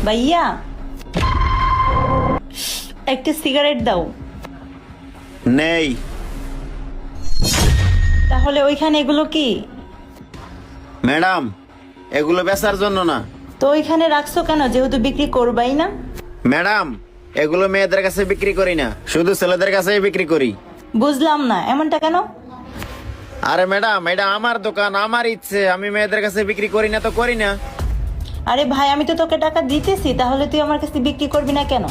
ভাইয়া একটা সিগারেট দাও। নেই। তাহলে ওইখানে এগুলো কি? ম্যাডাম, এগুলো বেচার জন্য না। তো ওইখানে রাখছো কেন, যেহেতু বিক্রি করবাই না? ম্যাডাম, এগুলো মেয়েদের কাছে বিক্রি করি না, শুধু ছেলেদের কাছেই বিক্রি করি। বুঝলাম না, এমনটা কেন? আরে ম্যাডাম, এটা আমার দোকান, আমার ইচ্ছে, আমি মেয়েদের কাছে বিক্রি করি না তো করি না। আরে ভাই, আমি তো তোকে টাকা দিতেছি, তাহলে তুই আমার কাছে বিক্রি করবি না কেন?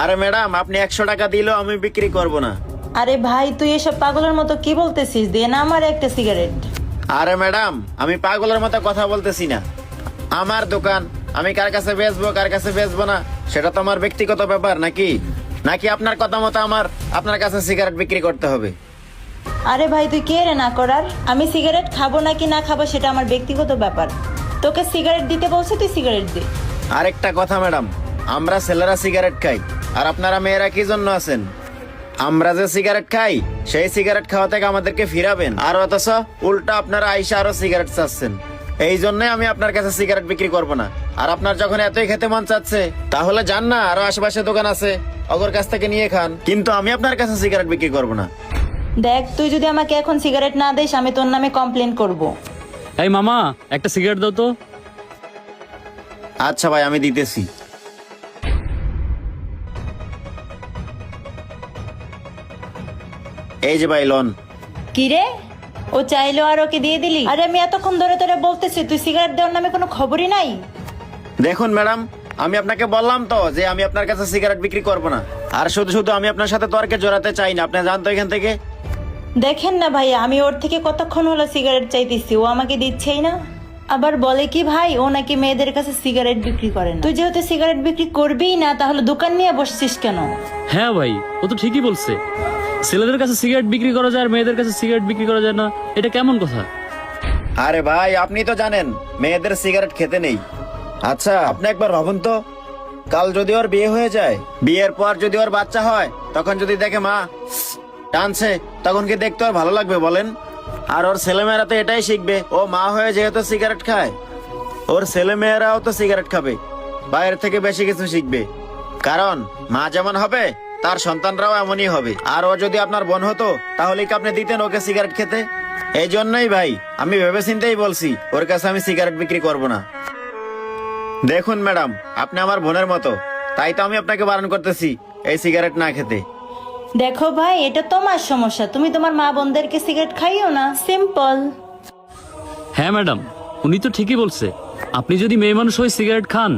আরে ম্যাডাম, আপনি 100 টাকা দিলেও আমি বিক্রি করব না। আরে ভাই, তুই এসব পাগলের মতো কি বলতেছিস? দে না আমার একটা সিগারেট। আরে ম্যাডাম, আমি পাগলের মতো কথা বলতেছি না। আমার দোকান, আমি কার কাছে বেচবো কার কাছে বেচবো না সেটা তো আমার ব্যক্তিগত ব্যাপার, নাকি নাকি আপনার কথা মতো আমার আপনার কাছে সিগারেট বিক্রি করতে হবে? আরে ভাই, তুই কে রে না করার? আমি সিগারেট খাবো নাকি না খাবো সেটা আমার ব্যক্তিগত ব্যাপার। তোকে সিগারেট দিতে বলছে, তুই সিগারেট দে। আরেকটা কথা ম্যাডাম, আমরা ছেলেরা সিগারেট খাই, আর আপনারা মেয়েরা কি জন্য আছেন? আমরা যে সিগারেট খাই সেই সিগারেট খাওয়া থেকে আমাদেরকে ফিরাবেন, আর অথচ উল্টা আপনারা আইসা আরো সিগারেট চাচ্ছেন। এই জন্যই আমি আপনার কাছে সিগারেট বিক্রি করব না। আর আপনার যখন এতই খেতে মন চাচ্ছে, তাহলে যান না, আরো আশেপাশে দোকান আছে, অগর কাছ থেকে নিয়ে খান, কিন্তু আমি আপনার কাছে সিগারেট বিক্রি করব না। দেখ, তুই যদি আমাকে এখন সিগারেট না দিস, আমি তোর নামে কমপ্লেন করব। এই মামা, একটা সিগারেট দাও তো। আচ্ছা ভাই, আমি দিতেছি। এই যে ভাই, লোন। কি রে, ও চাইলো আর ওকে দিয়ে দিলি? আরে আমি এতক্ষণ ধরে তোরে বলতেছি, তুই সিগারেট দেওয়ার নামে কোনো খবরই নাই। দেখুন ম্যাডাম, আমি আপনাকে বললাম তো যে আমি আপনার কাছে সিগারেট বিক্রি করব না। আর শুধু শুধু আমি আপনার সাথে তর্কে জড়াতে চাই না, আপনি জানতো এখান থেকে। দেখেন না ভাইয়া, আমি ওর থেকে কতক্ষণ হলো সিগারেট চাইতেছি, ও আমাকে দিচ্ছেই না। আবার বলে কি ভাই, ও নাকি মেয়েদের কাছে সিগারেট বিক্রি করে না। তুই যেহেতু সিগারেট বিক্রি করবিই না, তাহলে দোকান নিয়ে বসছিস কেন? হ্যাঁ ভাই, ও তো ঠিকই বলছে। ছেলেদের কাছে সিগারেট বিক্রি করা যায় আর মেয়েদের কাছে সিগারেট বিক্রি করা যায় না, এটা কেমন কথা? আরে ভাই, আপনি তো জানেন মেয়েদের সিগারেট খেতে নেই। আচ্ছা, আপনি একবার ভাবুন তো, কাল যদি ওর বিয়ে হয়ে যায়, বিয়ের পর যদি ওর বাচ্চা হয়, তখন যদি দেখে মা টানছে, তখন কি দেখতে ওর ভালো লাগবে বলেন? আর ওর ছেলেমেয়েরা তো এটাই শিখবে, ও মা হয়ে যেহেতু সিগারেট খায়, ওর ছেলেমেয়েরাও তো সিগারেট খাবে, বাইরে থেকে বেশি কিছু শিখবে। কারণ মা যেমন হবে, তার সন্তানরাও এমনই হবে। আর ও যদি আপনার বোন হতো, তাহলে কি আপনি দিতেন ওকে সিগারেট খেতে? এই জন্যই ভাই, আমি ভেবেচিন্তেই বলছি ওর কাছে আমি সিগারেট বিক্রি করব না। দেখুন ম্যাডাম, আপনি আমার বোনের মতো, তাই তো আমি আপনাকে বারণ করতেছি এই সিগারেট না খেতে। দেখো ভাই, এটা তোমার সমস্যা, তুমি তোমার মা বোনদেরকে সিগারেট খাইও না, সিম্পল। হ্যাঁ ম্যাডাম, উনি তো ঠিকই বলছে। আপনি যদি মেয়ে মানুষ হয়ে সিগারেট খান,